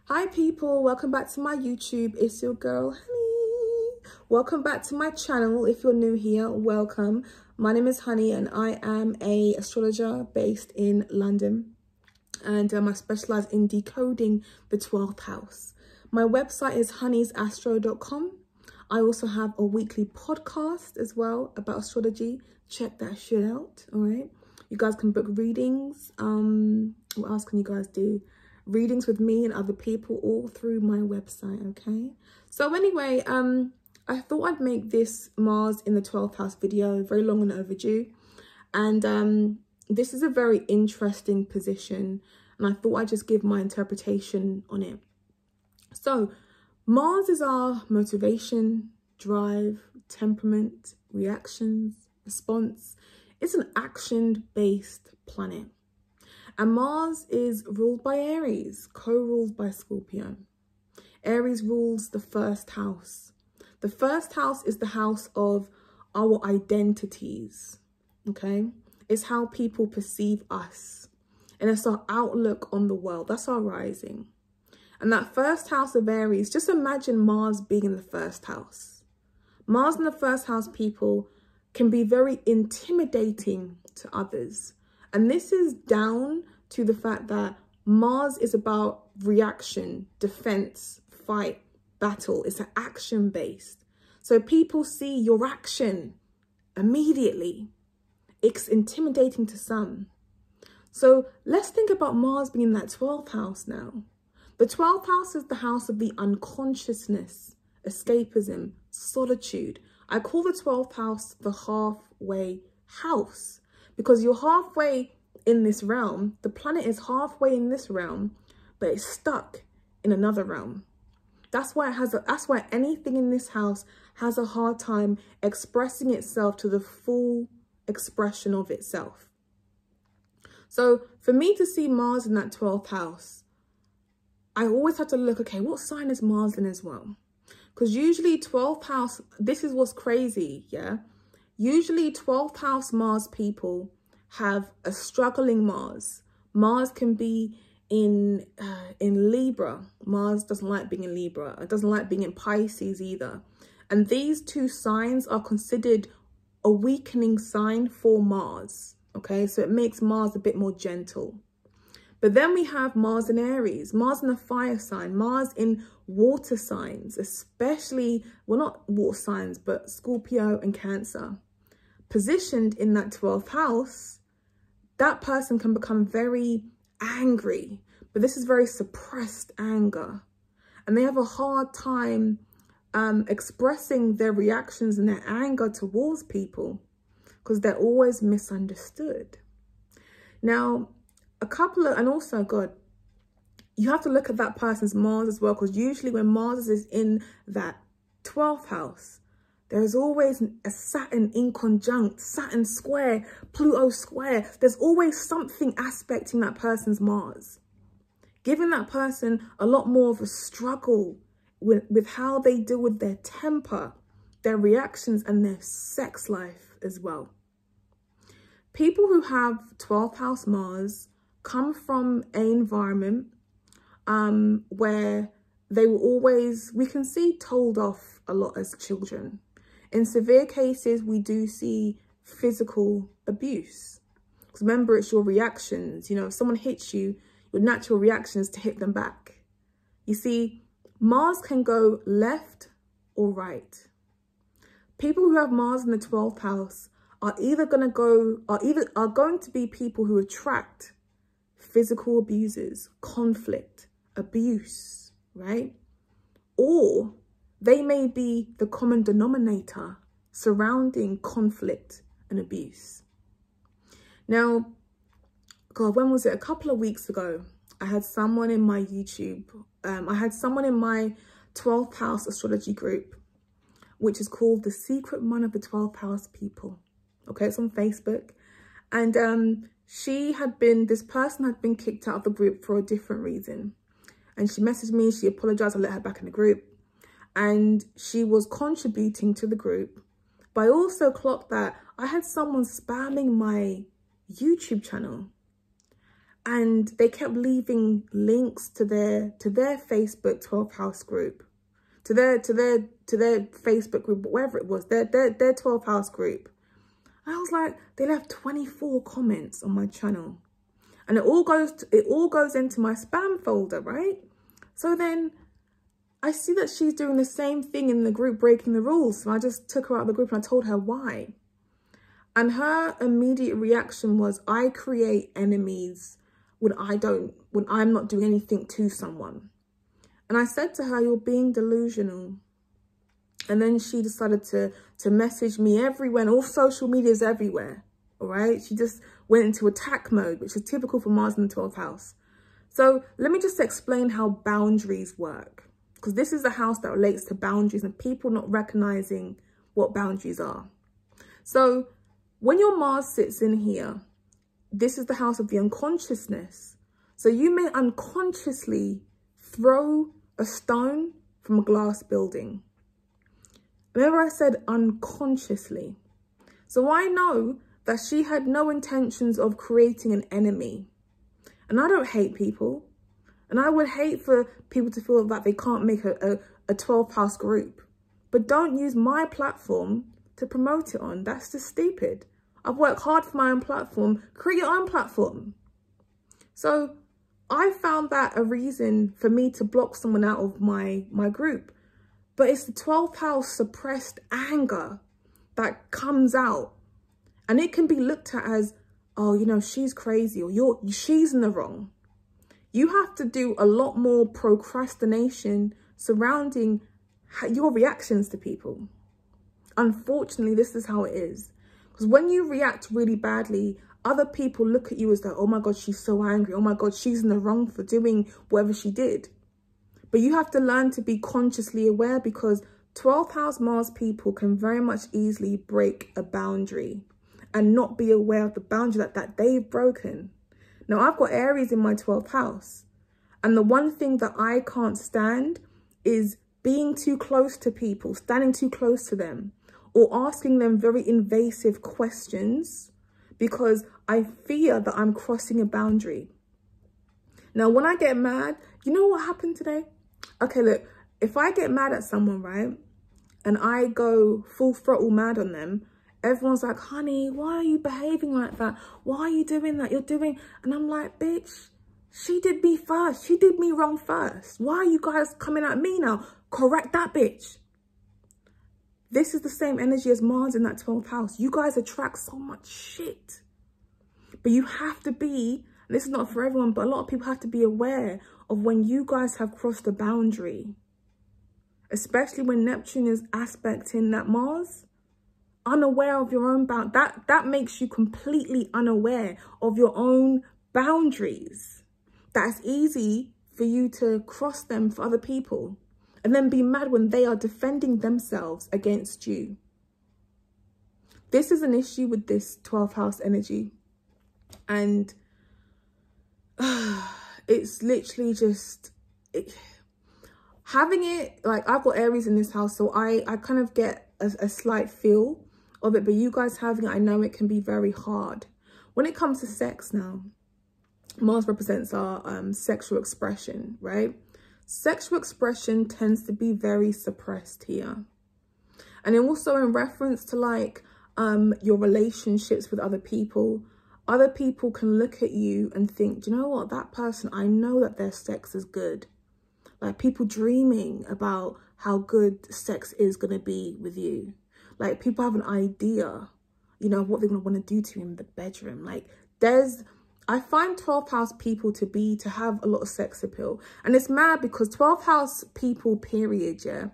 Hi people, welcome back to my YouTube. It's your girl Honey. Welcome back to my channel. If you're new here, welcome. My name is Honey and I am a astrologer based in London, and I specialize in decoding the 12th house. My website is honeysastro.com. I also have a weekly podcast as well about astrology. Check that shit out. All right, you guys can book readings. What else can you guys do? Readings with me and other people all through my website. Okay, so anyway, I thought I'd make this Mars in the 12th house video, very long and overdue, and this is a very interesting position, and I thought I'd just give my interpretation on it. So Mars is our motivation, drive, temperament, reactions, response. It's an action-based planet. And Mars is ruled by Aries, co-ruled by Scorpio. Aries rules the first house. The first house is the house of our identities, okay? It's how people perceive us. And it's our outlook on the world. That's our rising. And that first house of Aries, just imagine Mars being in the first house. Mars in the first house, people, can be very intimidating to others. And this is down to the fact that Mars is about reaction, defense, fight, battle. It's an action based. So people see your action immediately. It's intimidating to some. So let's think about Mars being in that 12th house now. The 12th house is the house of the unconsciousness, escapism, solitude. I call the 12th house the halfway house, because you're halfway in this realm. The planet is halfway in this realm, but it's stuck in another realm. That's why that's why anything in this house has a hard time expressing itself to the full expression of itself. So for me to see Mars in that 12th house, I always have to look, okay, what sign is Mars in as well? Because usually 12th house, this is what's crazy, yeah? Usually 12th house Mars people have a struggling Mars. Mars can be in Libra. Mars doesn't like being in Libra. It doesn't like being in Pisces either. And these two signs are considered a weakening sign for Mars. Okay, so it makes Mars a bit more gentle. But then we have Mars in Aries, Mars in a fire sign, Mars in water signs, especially, well, not water signs, but Scorpio and Cancer. Positioned in that 12th house, that person can become very angry, but this is very suppressed anger. And they have a hard time expressing their reactions and their anger towards people because they're always misunderstood. Now, and also, God, you have to look at that person's Mars as well, because usually when Mars is in that 12th house, there's always a Saturn inconjunct, Saturn square, Pluto square. There's always something aspecting that person's Mars, giving that person a lot more of a struggle with how they deal with their temper, their reactions, and their sex life as well. People who have 12th house Mars come from an environment where they were always, we can see, told off a lot as children. In severe cases, we do see physical abuse. Because remember, it's your reactions. You know, if someone hits you, your natural reaction is to hit them back. You see, Mars can go left or right. People who have Mars in the 12th house are going to be people who attract physical abusers, conflict, abuse, right? Or they may be the common denominator surrounding conflict and abuse. Now, God, when was it? A couple of weeks ago, I had someone in my YouTube, I had someone in my 12th house astrology group, which is called The Secret Mind of the 12th House People. Okay, it's on Facebook. And this person had been kicked out of the group for a different reason. And she messaged me, she apologized, I let her back in the group. And she was contributing to the group. But I also clocked that I had someone spamming my YouTube channel. And they kept leaving links to their Facebook 12th house group, to their Facebook group, whatever it was, their 12th house group. And I was like, they left 24 comments on my channel. And it all goes into my spam folder, right? So then I see that she's doing the same thing in the group, breaking the rules. So I just took her out of the group and I told her why. And her immediate reaction was, I create enemies when I'm not doing anything to someone. And I said to her, you're being delusional. And then she decided to message me everywhere, and all social media is everywhere, all right? She just went into attack mode, which is typical for Mars in the 12th house. So let me just explain how boundaries work, because this is the house that relates to boundaries and people not recognizing what boundaries are. So when your Mars sits in here, this is the house of the unconsciousness. So you may unconsciously throw a stone from a glass building. Remember I said unconsciously. So I know that she had no intentions of creating an enemy. And I don't hate people. And I would hate for people to feel that they can't make a 12th house group. But don't use my platform to promote it on. That's just stupid. I've worked hard for my own platform. Create your own platform. So I found that a reason for me to block someone out of my group. But it's the 12th house suppressed anger that comes out. And it can be looked at as, oh, you know, she's crazy, or she's in the wrong. You have to do a lot more procrastination surrounding your reactions to people. Unfortunately, this is how it is. Because when you react really badly, other people look at you as though, oh my God, she's so angry. Oh my God, she's in the wrong for doing whatever she did. But you have to learn to be consciously aware, because 12th house Mars people can very much easily break a boundary and not be aware of the boundary that they've broken. Now, I've got Aries in my 12th house. And the one thing that I can't stand is being too close to people, standing too close to them, or asking them very invasive questions, because I fear that I'm crossing a boundary. Now, when I get mad, you know what happened today? Okay, look, if I get mad at someone, right, and I go full throttle mad on them, everyone's like, honey, why are you behaving like that? Why are you doing that? You're doing... And I'm like, bitch, she did me first. She did me wrong first. Why are you guys coming at me now? Correct that bitch. This is the same energy as Mars in that 12th house. You guys attract so much shit. But you have to be, and this is not for everyone, but a lot of people have to be aware of when you guys have crossed a boundary. Especially when Neptune is aspecting that Mars. Unaware of your own that makes you completely unaware of your own boundaries. That's easy for you to cross them for other people and then be mad when they are defending themselves against you. This is an issue with this 12th house energy. And it's literally just... having it, like, I've got Aries in this house, so I kind of get a slight feel of it. But you guys having it, I know it can be very hard. When it comes to sex now, Mars represents our sexual expression, right? Sexual expression tends to be very suppressed here. And also in reference to, like, your relationships with other people can look at you and think, do you know what, that person, I know that their sex is good. Like, people dreaming about how good sex is going to be with you. Like, people have an idea, you know, what they're going to want to do to you in the bedroom. Like, I find 12th house people to have a lot of sex appeal. And it's mad because 12th house people, period, yeah,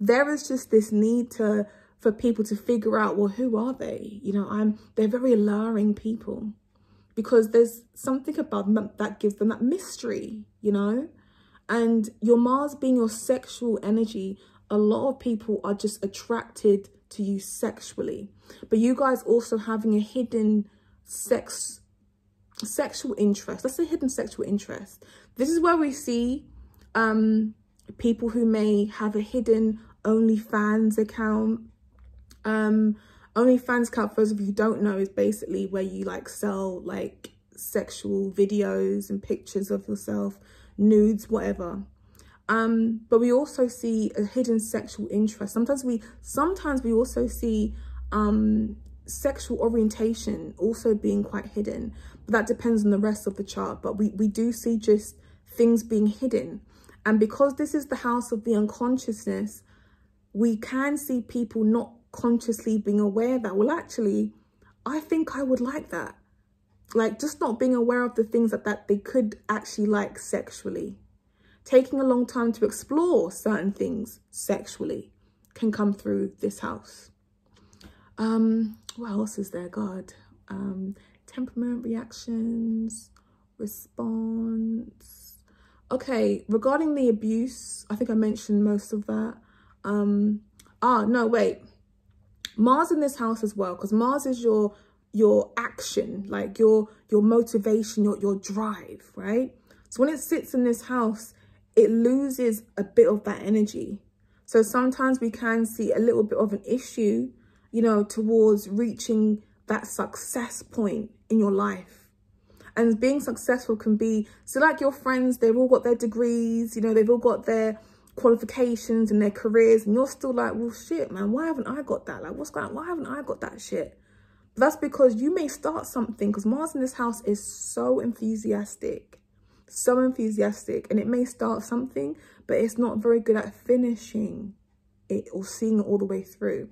there is just this need for people to figure out, well, who are they? You know, they're very alluring people because there's something about them that gives them that mystery, you know? And your Mars being your sexual energy, a lot of people are just attracted to you sexually. But you guys also having a hidden sexual interest. Let's say hidden sexual interest. This is where we see people who may have a hidden OnlyFans account. OnlyFans account, for those of you who don't know, is basically where you like sell like sexual videos and pictures of yourself, nudes, whatever. But we also see a hidden sexual interest. Sometimes we also see sexual orientation also being quite hidden, but that depends on the rest of the chart. But we do see just things being hidden. And because this is the house of the unconsciousness, we can see people not consciously being aware that, well, actually, I think I would like that. Like, just not being aware of the things that they could actually like sexually. Taking a long time to explore certain things sexually can come through this house. What else is there, God? Temperament, reactions, response. Okay, regarding the abuse, I think I mentioned most of that. No, wait. Mars in this house as well, because Mars is your action, like your motivation, your drive, right? So when it sits in this house, it loses a bit of that energy. So sometimes we can see a little bit of an issue, you know, towards reaching that success point in your life. And being successful can be, so like your friends, they've all got their degrees, you know, they've all got their qualifications and their careers, and you're still like, well, shit, man, why haven't I got that? Like, what's going on? Why haven't I got that shit? But that's because you may start something, because Mars in this house is so enthusiastic, and it may start something, but it's not very good at finishing it or seeing it all the way through,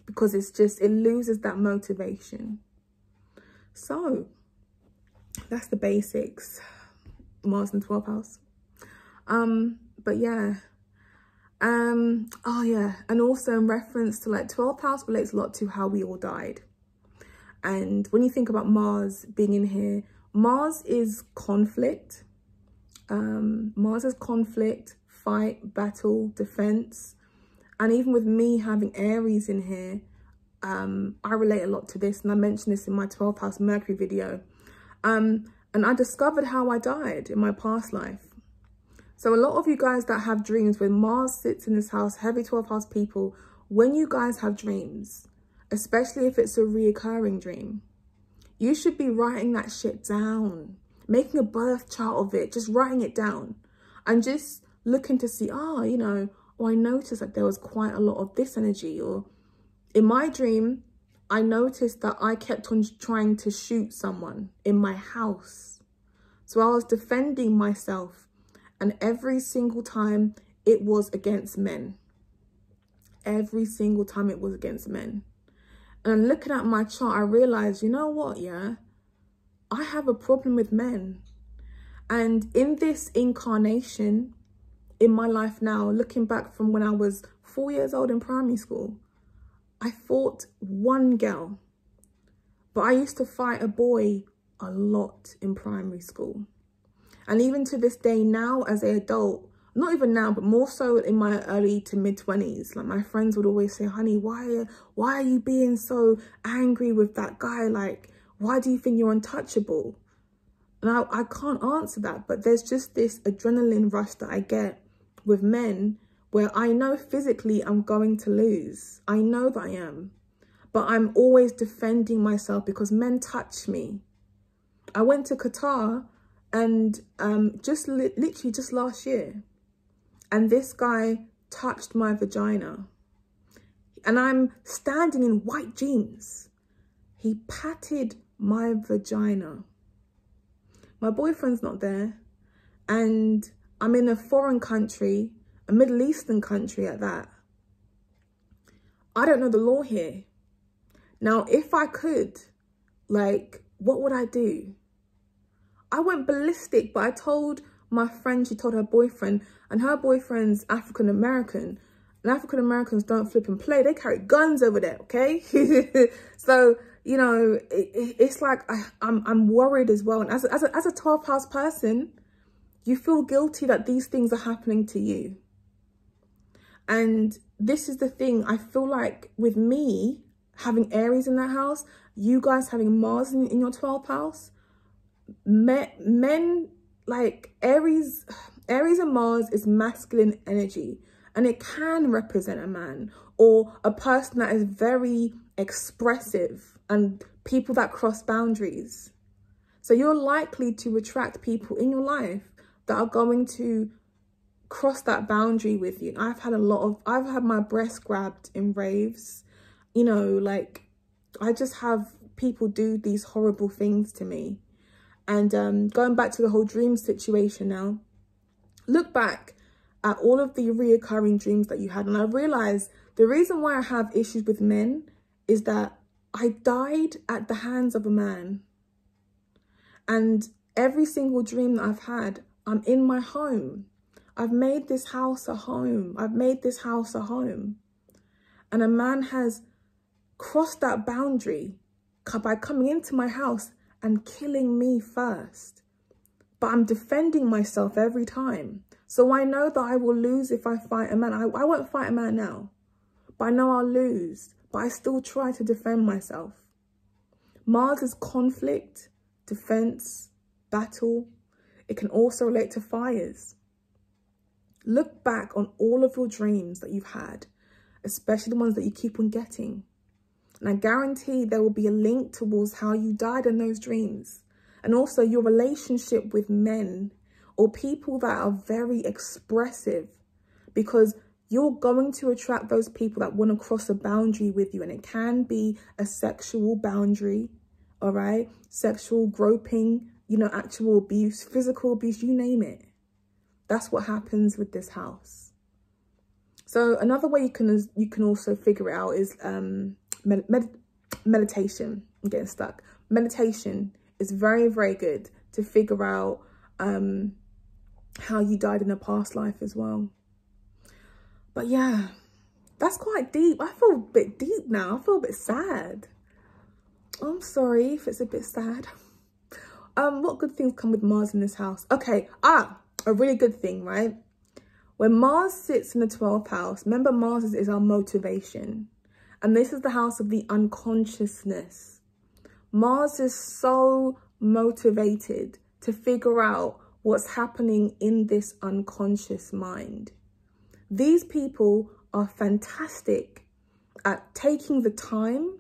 because it loses that motivation. So that's the basics. Mars in 12th house. But yeah. Oh yeah. And also in reference to like 12th house relates a lot to how we all died. And when you think about Mars being in here, Mars is conflict. Mars is conflict, fight, battle, defense. And even with me having Aries in here, I relate a lot to this. And I mentioned this in my 12th house Mercury video. And I discovered how I died in my past life. So a lot of you guys that have dreams, when Mars sits in this house, heavy 12th house people, when you guys have dreams, especially if it's a reoccurring dream, you should be writing that shit down, making a birth chart of it, just writing it down and just looking to see, you know, I noticed that there was quite a lot of this energy. Or in my dream, I noticed that I kept on trying to shoot someone in my house. So I was defending myself. And every single time it was against men. Every single time it was against men. And looking at my chart, I realized, you know what, yeah? I have a problem with men. And in this incarnation, in my life now, looking back from when I was 4 years old in primary school, I fought one girl. But I used to fight a boy a lot in primary school. And even to this day now as an adult, not even now, but more so in my early to mid 20s, like my friends would always say, honey, why are you being so angry with that guy? Like, why do you think you're untouchable? And I can't answer that, but there's just this adrenaline rush that I get with men where I know physically I'm going to lose. I know that I am, but I'm always defending myself because men touch me. I went to Qatar and literally just last year, and this guy touched my vagina, and I'm standing in white jeans. He patted my vagina. My boyfriend's not there, and I'm in a foreign country, a Middle Eastern country at that. I don't know the law here. Now, if I could, like, what would I do? I went ballistic, but I told my friend, she told her boyfriend, and her boyfriend's African-American. And African-Americans don't flip and play. They carry guns over there, okay? So, you know, it's like I'm worried as well. And as a 12th house person, you feel guilty that these things are happening to you. And this is the thing. I feel like with me having Aries in that house, you guys having Mars in your 12th house, men like Aries and Mars is masculine energy, and it can represent a man or a person that is very expressive and people that cross boundaries. So you're likely to attract people in your life that are going to cross that boundary with you. I've had my breast grabbed in raves, you know, like I just have people do these horrible things to me. And going back to the whole dream situation now, look back at all of the reoccurring dreams that you had. And I realized the reason why I have issues with men is that I died at the hands of a man. And every single dream that I've had, I'm in my home. I've made this house a home. I've made this house a home. And a man has crossed that boundary by coming into my house and killing me first. But I'm defending myself every time. So I know that I will lose if I fight a man. I won't fight a man now, but I know I'll lose. But I still try to defend myself. Mars is conflict, defense, battle. It can also relate to fires. Look back on all of your dreams that you've had, especially the ones that you keep on getting. And I guarantee there will be a link towards how you died in those dreams. And also your relationship with men or people that are very expressive, because you're going to attract those people that want to cross a boundary with you. And it can be a sexual boundary, all right? Sexual groping, you know, actual abuse, physical abuse, you name it. That's what happens with this house. So another way you can also figure it out is meditation. I'm getting stuck. Meditation is very, very good to figure out how you died in a past life as well. But yeah, that's quite deep. I feel a bit deep now. I feel a bit sad. I'm sorry if it's a bit sad. What good things come with Mars in this house? Okay, a really good thing, right? When Mars sits in the 12th house, remember Mars is our motivation. And this is the house of the unconsciousness. Mars is so motivated to figure out what's happening in this unconscious mind. These people are fantastic at taking the time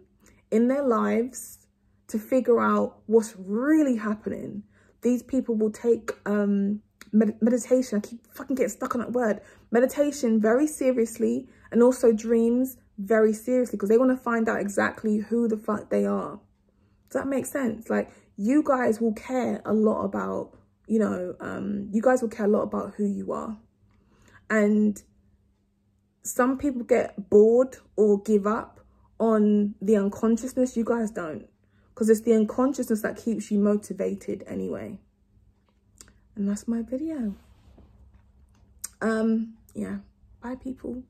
in their lives to figure out what's really happening. These people will take meditation, I keep fucking getting stuck on that word, meditation very seriously, and also dreams very seriously, because they want to find out exactly who the fuck they are. Does that make sense? Like, you guys will care a lot about, you know, you guys will care a lot about who you are. And some people get bored or give up on the unconsciousness. You guys don't, because it's the unconsciousness that keeps you motivated anyway. And that's my video. Yeah, bye people.